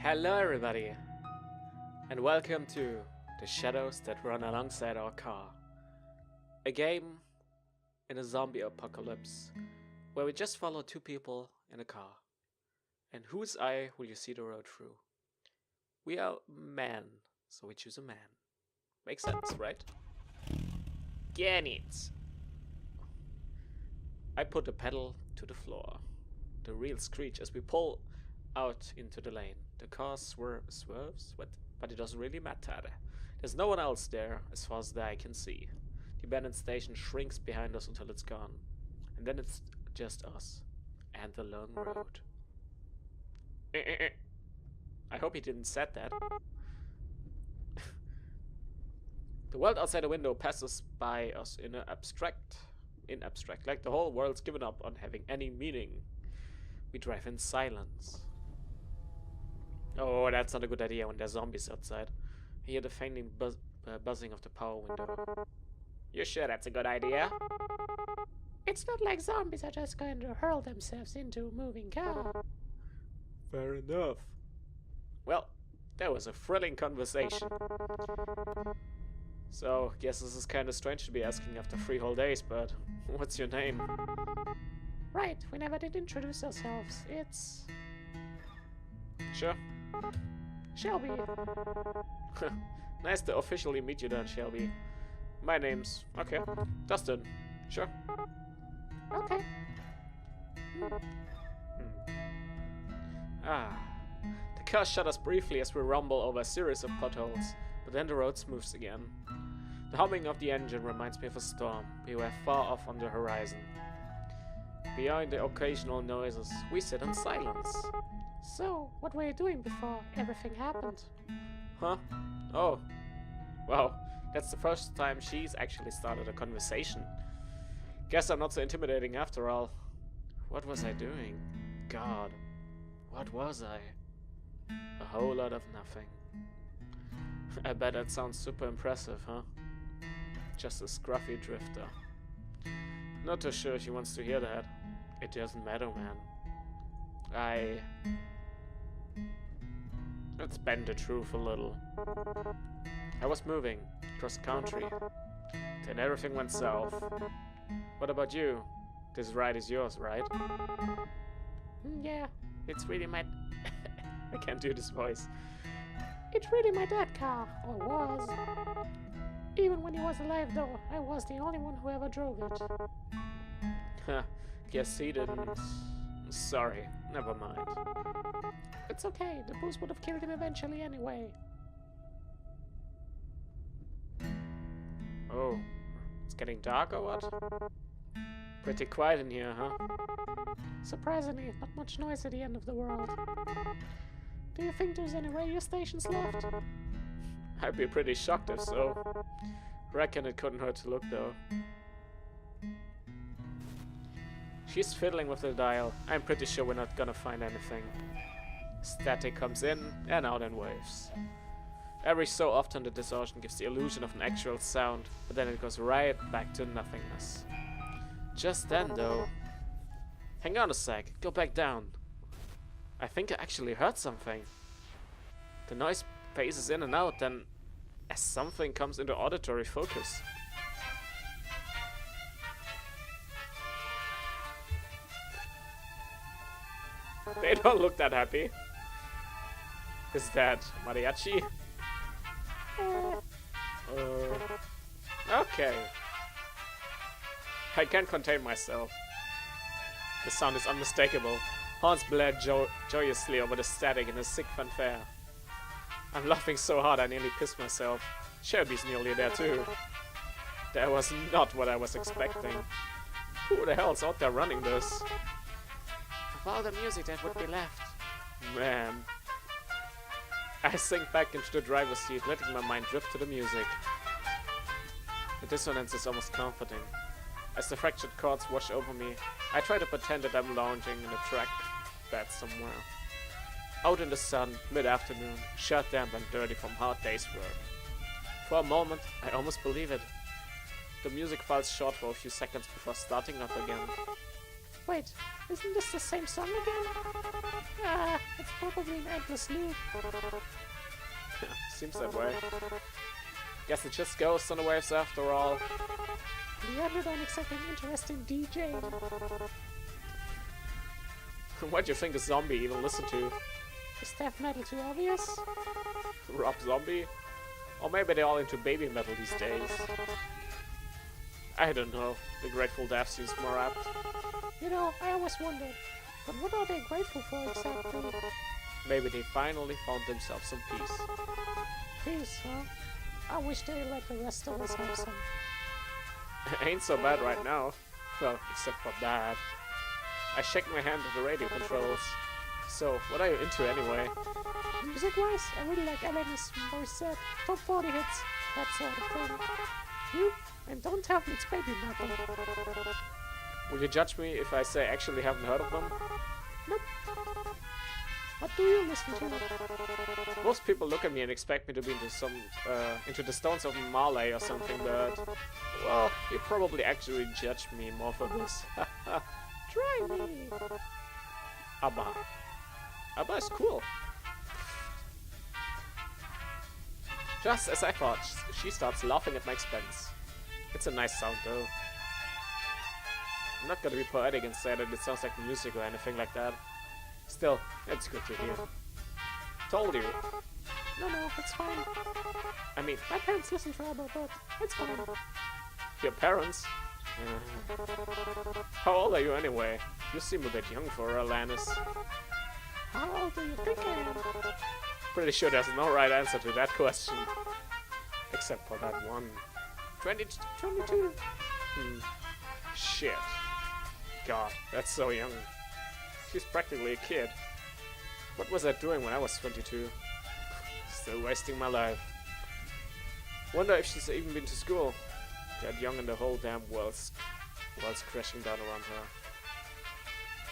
Hello everybody, and welcome to The Shadows That Run Alongside Our Car. A game in a zombie apocalypse, where we just follow two people in a car. And whose eye will you see the road through? We are men, so we choose a man. Makes sense, right? Get it! I put the pedal to the floor. The wheels screech as we pull out into the lane. The car swerves, but it doesn't really matter. There's no one else there as far as the eye can see. The abandoned station shrinks behind us until it's gone. And then it's just us and the lone road. I hope he didn't set that. The world outside the window passes by us in abstract, like the whole world's given up on having any meaning. We drive in silence. Oh, that's not a good idea when there's zombies outside. I hear the faint buzzing of the power window. You sure that's a good idea? It's not like zombies are just going to hurl themselves into a moving car. Fair enough. Well, that was a thrilling conversation. So, guess this is kind of strange to be asking after 3 whole days, but what's your name? Right, we never did introduce ourselves. It's... Sure. Shelby. Nice to officially meet you then, Shelby. My name's... okay, Dustin. Sure. Okay. The car shudders briefly as we rumble over a series of potholes, but then the road smooths again. The humming of the engine reminds me of a storm we were far off on the horizon. Beyond the occasional noises, we sit in silence. So, what were you doing before everything happened? Huh? Oh. Wow, that's the first time she's actually started a conversation. Guess I'm not so intimidating after all. What was I doing? God, what was I? A whole lot of nothing. I bet that sounds super impressive, huh? Just a scruffy drifter. Not too sure she wants to hear that. It doesn't matter, man. Let's bend the truth a little. I was moving cross country. Then everything went south. What about you? This ride is yours, right? Yeah, it's really my... I can't do this voice. It's really my dad's car, or was. Even when he was alive, though, I was the only one who ever drove it. Huh, guess he didn't. Sorry, never mind. It's okay, the booze would have killed him eventually anyway. Oh, it's getting dark or what? Pretty quiet in here, huh? Surprisingly, not much noise at the end of the world. Do you think there's any radio stations left? I'd be pretty shocked if so. Reckon it couldn't hurt to look though. She's fiddling with the dial. I'm pretty sure we're not gonna find anything. Static comes in and out in waves. Every so often the distortion gives the illusion of an actual sound, but then it goes right back to nothingness. Just then though... Hang on a sec, go back down. I think I actually heard something. The noise phases in and out, then as something comes into auditory focus. They don't look that happy. Is that mariachi? Okay. I can't contain myself. The sound is unmistakable. Horns blare joyously over the static in a sick fanfare. I'm laughing so hard I nearly pissed myself. Shelby's nearly there too. That was not what I was expecting. Who the hell's out there running this? Of all the music that would be left. Man. I sink back into the driver's seat, letting my mind drift to the music. The dissonance is almost comforting. As the fractured chords wash over me, I try to pretend that I'm lounging in a track bed somewhere. Out in the sun, mid-afternoon, shirt damp and dirty from hard day's work. For a moment, I almost believe it. The music falls short for a few seconds before starting up again. Wait, isn't this the same song again? It's probably an endless loop. Seems that way. Guess it just goes on the waves after all. We ended on exactly an interesting DJ. What do you think a zombie even listen to? Is death metal too obvious? Rob Zombie? Or maybe they're all into baby metal these days. I don't know. The Grateful Dead seems more apt. You know, I always wondered, but what are they grateful for exactly? Maybe they finally found themselves some peace. Peace, huh? I wish they let the rest of us have some. Ain't so bad right now. Well, except for that. I shake my hand at the radio controls. So, what are you into anyway? Music-wise, I really like Alanis Morissette, top 40 hits, that sort of thing. You? And don't tell me it's baby metal. Will you judge me if I say I actually haven't heard of them? Nope. What do you listen to? Most people look at me and expect me to be into the Stones of Marley or something, but well, you probably actually judge me more for this. Try me. ABBA. ABBA is cool. Just as I thought, she starts laughing at my expense. It's a nice sound though. I'm not gonna be poetic and say that it sounds like music or anything like that. Still, it's good to hear. Told you. No, it's fine. I mean, My parents listen to ABBA, but it's fine. your parents? How old are you anyway? You seem a bit young for Alanis. How old do you think I am? Pretty sure there's no right answer to that question. Except for that one. 22. Shit. God, that's so young. She's practically a kid. What was I doing when I was 22? Still wasting my life. Wonder if she's even been to school. That young and the whole damn world's crashing down around her.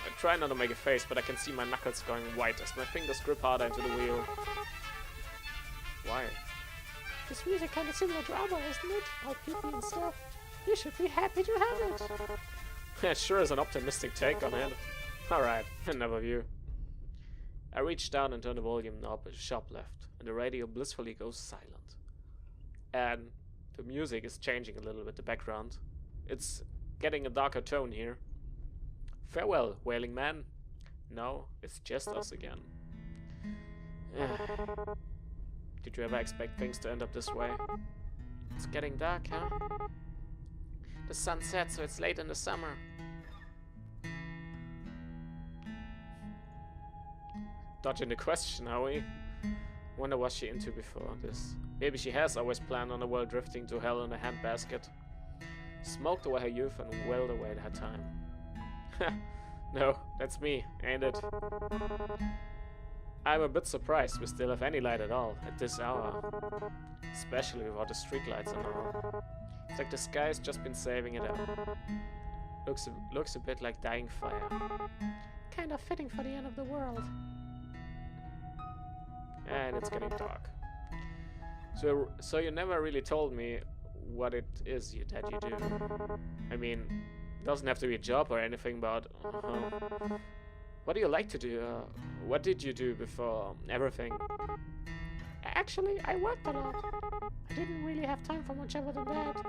I try not to make a face, but I can see my knuckles going white as my fingers grip harder into the wheel. Why? This music kinda similar to ABBA, isn't it? All peepy and stuff. You should be happy to have it. It sure is an optimistic take on it. Alright, another view. I reach down and turn the volume knob a sharp left, and the radio blissfully goes silent. And the music is changing a little bit, the background. It's getting a darker tone here. Farewell, wailing man. No, it's just us again. Did you ever expect things to end up this way? It's getting dark, huh? The sun sets, so it's late in the summer. Dodging the question, are we? Wonder what she into before this. Maybe she has always planned on the world drifting to hell in a handbasket. Smoked away her youth and willed away her time. No, that's me, ain't it? I'm a bit surprised we still have any light at all at this hour. Especially without the streetlights and all. It's like the sky's just been saving it up. Looks a bit like dying fire. Kind of fitting for the end of the world. And it's getting dark. So you never really told me what it is that you do. I mean, it doesn't have to be a job or anything, but what do you like to do? What did you do before everything? Actually, I worked a lot. I didn't really have time for much other than that.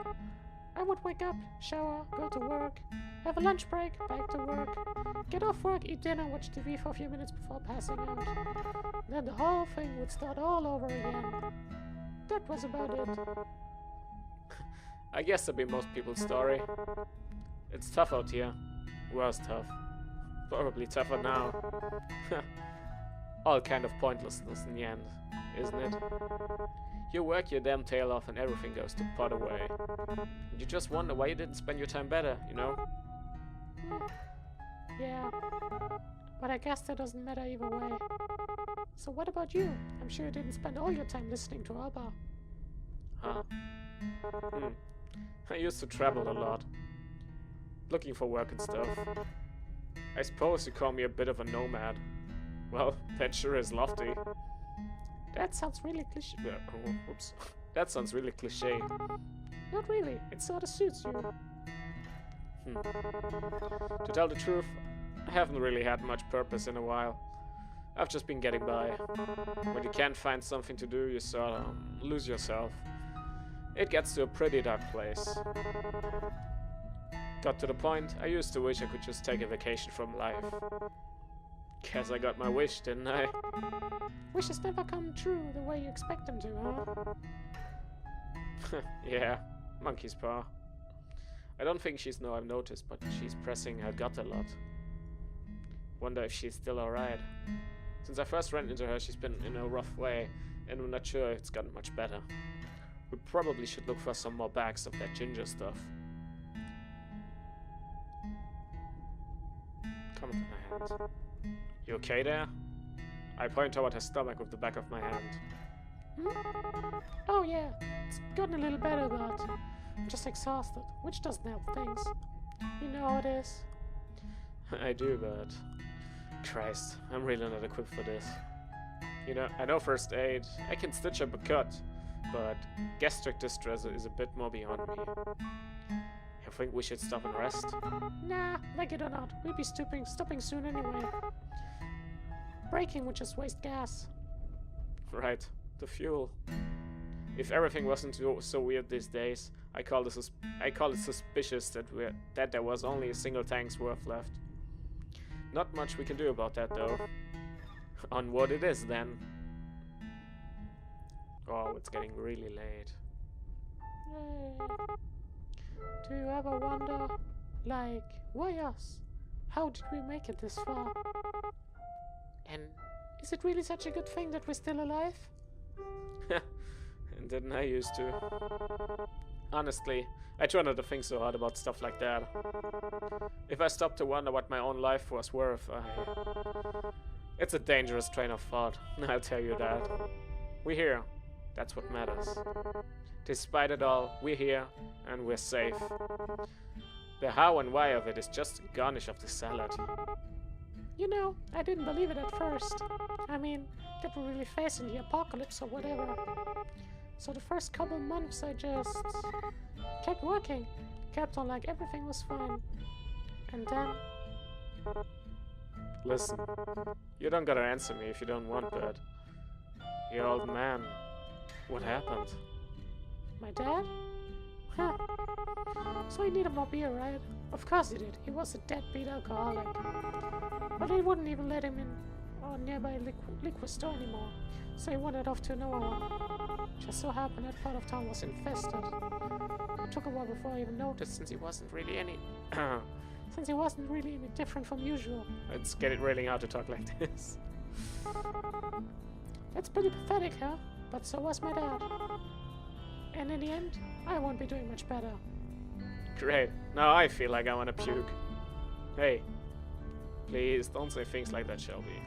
I would wake up, shower, go to work, have a lunch break, back to work, get off work, eat dinner, watch TV for a few minutes before passing out. Then the whole thing would start all over again. That was about it. I guess that'd be most people's story. It's tough out here. Was tough. Probably tougher now. All kind of pointlessness in the end, isn't it? You work your damn tail off and everything goes to pot away. You just wonder why you didn't spend your time better, you know? Yeah, but I guess that doesn't matter either way. So what about you? I'm sure you didn't spend all your time listening to ABBA. Huh? I used to travel a lot. Looking for work and stuff. I suppose you call me a bit of a nomad. Well, that sure is lofty. That sounds really cliché. Oops. That sounds really cliché. Not really, it sorta suits you. To tell the truth, I haven't really had much purpose in a while. I've just been getting by. When you can't find something to do, you sort of lose yourself. It gets to a pretty dark place. Got to the point, I used to wish I could just take a vacation from life. Guess I got my wish, didn't I? Wishes never come true the way you expect them to, huh? Yeah, monkey's paw. I don't think she's I've noticed, but she's pressing her gut a lot. Wonder if she's still alright. Since I first ran into her, she's been in a rough way, and I'm not sure it's gotten much better. We probably should look for some more bags of that ginger stuff. Come into my hand. You okay there? I point toward her stomach with the back of my hand. Hmm? Oh yeah, it's gotten a little better, but I'm just exhausted, which doesn't help things. You know how it is. I do, but... Christ, I'm really not equipped for this. You know, I know first aid, I can stitch up a cut, but gastric distress is a bit more beyond me. You think we should stop and rest? Nah, like it or not, we'll be stopping soon anyway. Braking would just waste gas. Right, the fuel. If everything wasn't so weird these days, I call it suspicious that there was only a single tank's worth left. Not much we can do about that, though. On what it is, then. Oh, it's getting really late. Yay. Do you ever wonder, like, why us? How did we make it this far? And is it really such a good thing that we're still alive? And didn't I used to? Honestly, I try not to think so hard about stuff like that. If I stop to wonder what my own life was worth, it's a dangerous train of thought, I'll tell you that. We're here. That's what matters. Despite it all, we're here, and we're safe. The how and why of it is just a garnish of the salad. You know, I didn't believe it at first. I mean, that we're really facing the apocalypse or whatever. So the first couple months I just kept working, kept on like everything was fine. And then... Listen, you don't gotta answer me if you don't want that. Your old man, what happened? My dad? Huh. So he needed more beer, right? Of course he did. He was a deadbeat alcoholic. But they wouldn't even let him in our nearby liquor store anymore. So he wandered off to another one. Just so happened that part of town was infested. It took a while before I even noticed, since he wasn't really any different from usual. It's getting really hard to talk like this. That's pretty pathetic, huh? But so was my dad. And in the end, I won't be doing much better. Great. Now I feel like I want to puke. Hey, please don't say things like that, Shelby.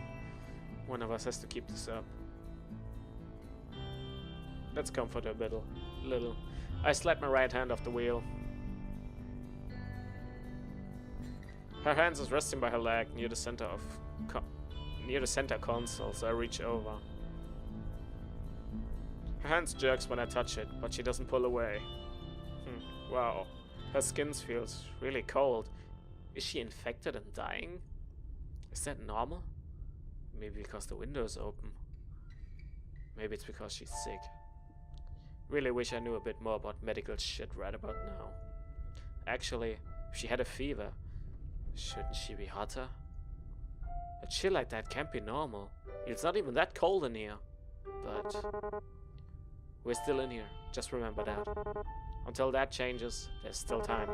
One of us has to keep this up. Let's comfort her a little. I slide my right hand off the wheel. Her hands is resting by her leg near the center console, so I reach over. Her hand jerks when I touch it, but she doesn't pull away. Wow, her skin feels really cold. Is she infected and dying? Is that normal? Maybe because the window is open. Maybe it's because she's sick. Really wish I knew a bit more about medical shit right about now. Actually, if she had a fever, shouldn't she be hotter? A chill like that can't be normal. It's not even that cold in here. But we're still in here, just remember that. Until that changes, there's still time.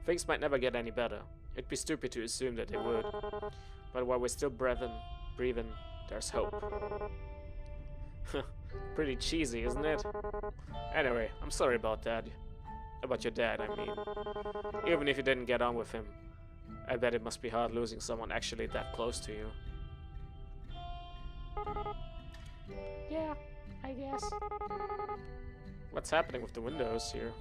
Things might never get any better. It'd be stupid to assume that they would. But while we're still breathing, there's hope. Pretty cheesy, isn't it? Anyway, I'm sorry about that. About your dad, I mean. Even if you didn't get on with him, I bet it must be hard losing someone actually that close to you. Yeah, I guess. What's happening with the windows here?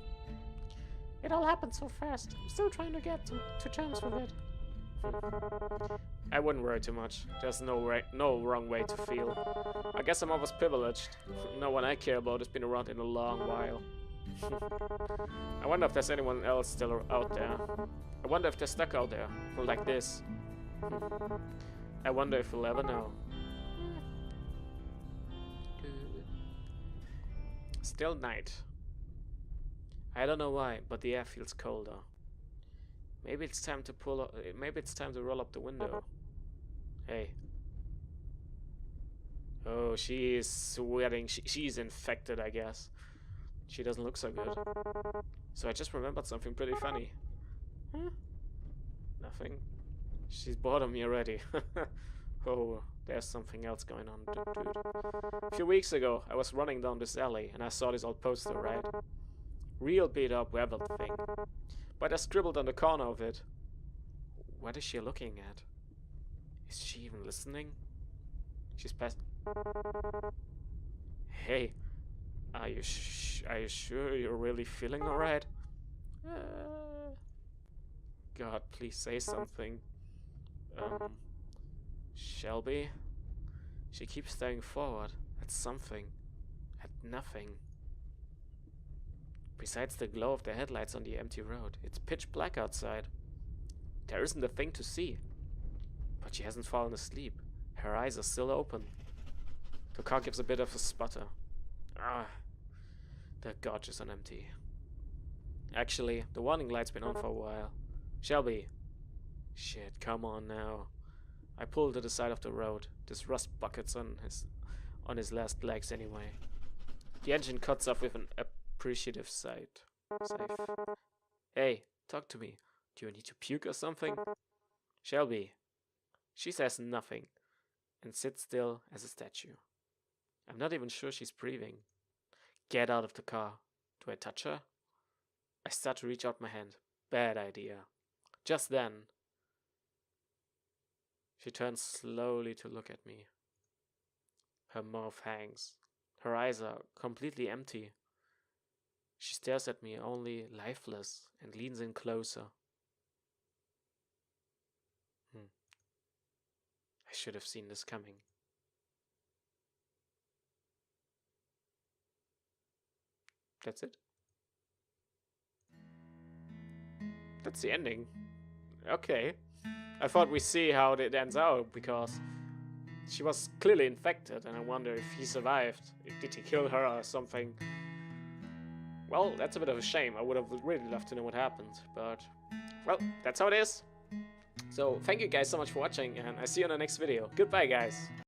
It all happened so fast. I'm still trying to get to terms with it. I wouldn't worry too much. There's no wrong way to feel. I guess I'm always privileged. No one I care about has been around in a long while. I wonder if there's anyone else still out there. I wonder if they're stuck out there, like this. I wonder if we'll ever know. Still night. I don't know why, but the air feels colder. Maybe it's time to maybe it's time to roll up the window. Hey. Oh, she is sweating. She's infected, I guess. She doesn't look so good. So I just remembered something pretty funny. Huh? Nothing. She's bored of me already. Oh, there's something else going on, dude. A few weeks ago, I was running down this alley and I saw this old poster, right? Real beat up Webbed thing. But I scribbled on the corner of it. What is she looking at? Is she even listening? She's past. Hey, are you sure you're really feeling alright? God, please say something. Shelby? She keeps staring forward at something, at nothing. Besides the glow of the headlights on the empty road, it's pitch black outside. There isn't a thing to see. But she hasn't fallen asleep. Her eyes are still open. The car gives a bit of a sputter. Ah, the gauge is on empty. Actually, the warning light's been on for a while. Shelby. Shit, come on now. I pull to the side of the road. This rust bucket's on his last legs anyway. The engine cuts off with an appreciative sigh. Safe. Hey, talk to me. Do you need to puke or something? Shelby. She says nothing and sits still as a statue. I'm not even sure she's breathing. Get out of the car. Do I touch her? I start to reach out my hand. Bad idea. Just then, she turns slowly to look at me. Her mouth hangs. Her eyes are completely empty. She stares at me, only lifeless, and leans in closer. I should have seen this coming. That's it. That's the ending. Okay. I thought we'd see how it ends out, because she was clearly infected, and I wonder if he survived. Did he kill her or something? Well, that's a bit of a shame. I would have really loved to know what happened, but well, that's how it is. So, thank you guys so much for watching, and I see you in the next video. Goodbye, guys.